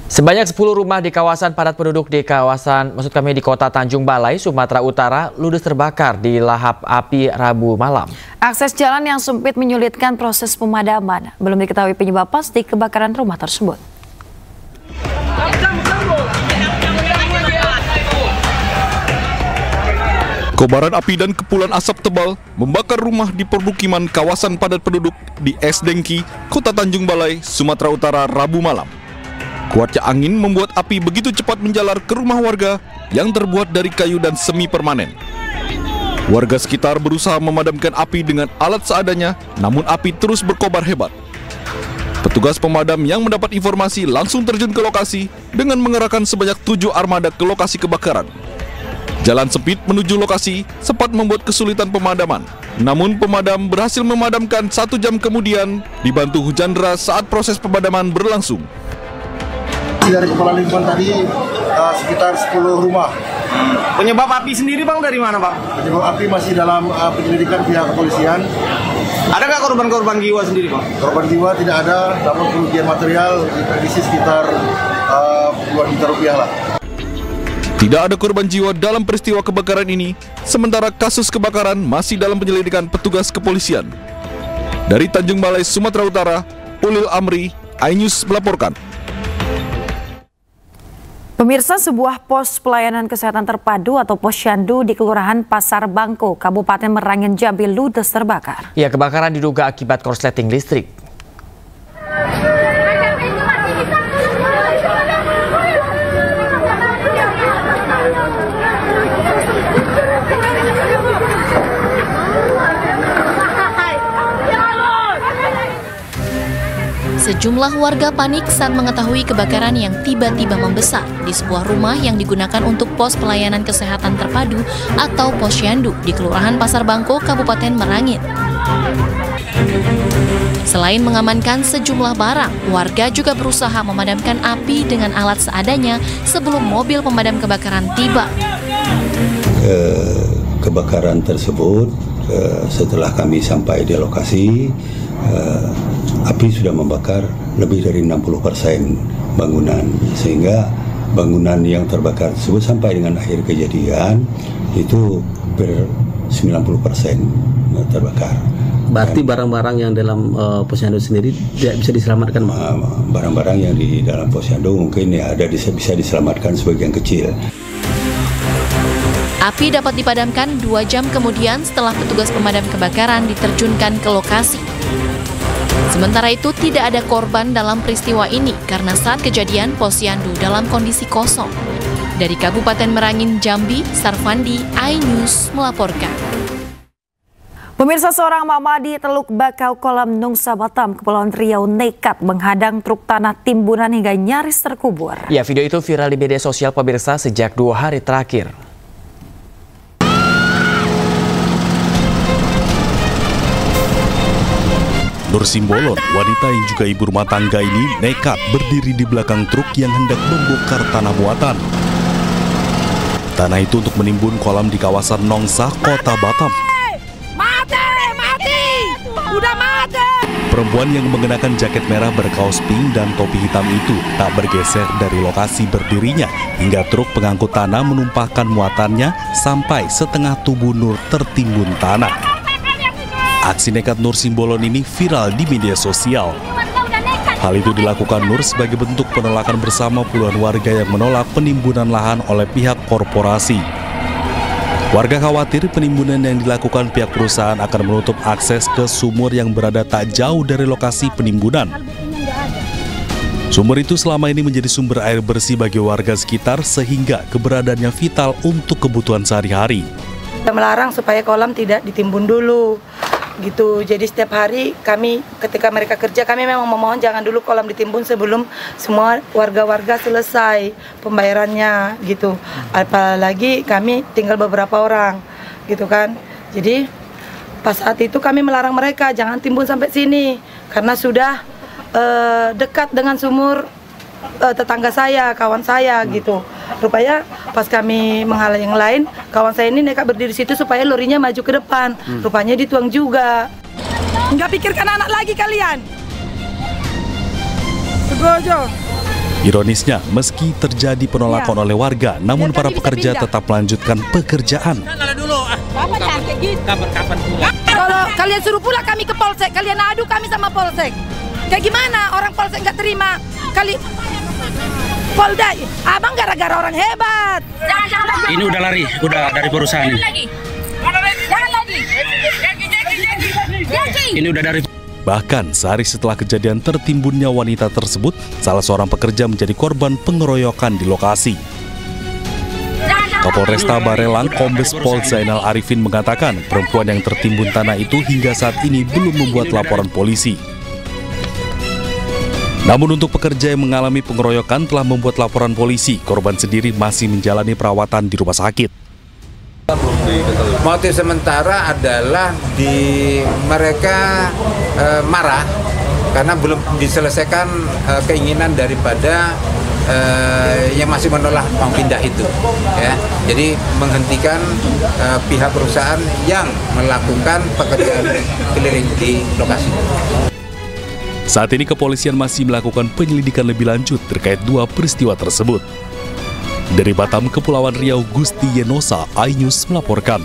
Sebanyak 10 rumah di kawasan padat penduduk di kota Tanjung Balai, Sumatera Utara, ludes terbakar di lahap api Rabu malam. Akses jalan yang sempit menyulitkan proses pemadaman. Belum diketahui penyebab pasti kebakaran rumah tersebut. Kobaran api dan kepulan asap tebal membakar rumah di permukiman kawasan padat penduduk di Esdengki, Kota Tanjung Balai, Sumatera Utara, Rabu malam. Kuatnya angin membuat api begitu cepat menjalar ke rumah warga yang terbuat dari kayu dan semi permanen. Warga sekitar berusaha memadamkan api dengan alat seadanya, namun api terus berkobar hebat. Petugas pemadam yang mendapat informasi langsung terjun ke lokasi dengan mengerahkan sebanyak 7 armada ke lokasi kebakaran. Jalan sempit menuju lokasi sempat membuat kesulitan pemadaman. Namun pemadam berhasil memadamkan 1 jam kemudian dibantu hujan deras saat proses pemadaman berlangsung. Dari kepala lingkungan tadi sekitar 10 rumah. Penyebab api sendiri Bang dari mana Bang? Penyebab api masih dalam penyelidikan pihak kepolisian. Ada nggak korban-korban jiwa sendiri Bang? Korban jiwa tidak ada, namun kerugian material diprediksi sekitar puluhan juta rupiah lah. Tidak ada korban jiwa dalam peristiwa kebakaran ini, sementara kasus kebakaran masih dalam penyelidikan petugas kepolisian. Dari Tanjung Balai, Sumatera Utara, Ulil Amri, iNews melaporkan. Pemirsa, sebuah pos pelayanan kesehatan terpadu atau posyandu di Kelurahan Pasar Bangko, Kabupaten Merangin Jambi ludes terbakar. Ya, kebakaran diduga akibat korsleting listrik. Sejumlah warga panik saat mengetahui kebakaran yang tiba-tiba membesar di sebuah rumah yang digunakan untuk pos pelayanan kesehatan terpadu atau posyandu di Kelurahan Pasar Bangko, Kabupaten Merangin. Selain mengamankan sejumlah barang, warga juga berusaha memadamkan api dengan alat seadanya sebelum mobil pemadam kebakaran tiba. kebakaran tersebut, setelah kami sampai di lokasi, api sudah membakar lebih dari 60% bangunan, sehingga bangunan yang terbakar tersebut sampai dengan akhir kejadian itu 90% terbakar. Berarti barang-barang yang dalam posyandu sendiri tidak bisa diselamatkan? Barang-barang yang di dalam posyandu mungkin ya bisa diselamatkan sebagian kecil. Api dapat dipadamkan 2 jam kemudian setelah petugas pemadam kebakaran diterjunkan ke lokasi. Sementara itu tidak ada korban dalam peristiwa ini karena saat kejadian posyandu dalam kondisi kosong. Dari Kabupaten Merangin, Jambi, Sarfandi, iNews melaporkan. Pemirsa, seorang mama di Teluk Bakau, Kolam Nungsa, Batam, Kepulauan Riau nekat menghadang truk tanah timbunan hingga nyaris terkubur. Ya, video itu viral di media sosial pemirsa sejak 2 hari terakhir. Nur Simbolon, wanita yang juga ibu rumah tangga ini nekat berdiri di belakang truk yang hendak membongkar tanah muatan. Tanah itu untuk menimbun kolam di kawasan Nongsa, Kota Batam. Mati! Udah mati! Perempuan yang mengenakan jaket merah berkaos pink dan topi hitam itu tak bergeser dari lokasi berdirinya hingga truk pengangkut tanah menumpahkan muatannya sampai setengah tubuh Nur tertimbun tanah. Aksi nekat Nur Simbolon ini viral di media sosial. Hal itu dilakukan Nur sebagai bentuk penolakan bersama puluhan warga yang menolak penimbunan lahan oleh pihak korporasi. Warga khawatir penimbunan yang dilakukan pihak perusahaan akan menutup akses ke sumur yang berada tak jauh dari lokasi penimbunan. Sumur itu selama ini menjadi sumber air bersih bagi warga sekitar sehingga keberadaannya vital untuk kebutuhan sehari-hari. Kita melarang supaya kolam tidak ditimbun dulu. Gitu, jadi setiap hari kami ketika mereka kerja kami memang memohon jangan dulu kolam ditimbun sebelum semua warga-warga selesai pembayarannya gitu. Apalagi kami tinggal beberapa orang gitu kan. Jadi pas saat itu kami melarang mereka jangan timbun sampai sini karena sudah dekat dengan sumur tetangga saya, kawan saya gitu. Rupanya pas kami menghalang yang lain, kawan saya ini nekat berdiri situ supaya lorinya maju ke depan. Rupanya dituang juga. Nggak pikirkan anak lagi kalian. Segojo. Ironisnya, meski terjadi penolakan oleh warga, namun para pekerja tetap melanjutkan pekerjaan. Kalau kalian suruh pula kami ke polsek, kalian adu kami sama polsek. Kayak gimana orang polsek nggak terima? Polda, abang gara-gara orang hebat. Ini udah lari, udah dari perusahaan ini. Ini udah dari. Bahkan sehari setelah kejadian tertimbunnya wanita tersebut, salah seorang pekerja menjadi korban pengeroyokan di lokasi. Kapolresta Barelang, Kombes Pol Zainal Arifin mengatakan perempuan yang tertimbun tanah itu hingga saat ini belum membuat laporan polisi. Namun untuk pekerja yang mengalami pengeroyokan telah membuat laporan polisi, korban sendiri masih menjalani perawatan di rumah sakit. Motif sementara adalah mereka marah karena belum diselesaikan keinginan daripada yang masih menolak uang pindah itu. Ya. Jadi menghentikan pihak perusahaan yang melakukan pekerjaan keliling di lokasi. Saat ini kepolisian masih melakukan penyelidikan lebih lanjut terkait 2 peristiwa tersebut. Dari Batam, Kepulauan Riau, Gusti Yenosa, iNews melaporkan.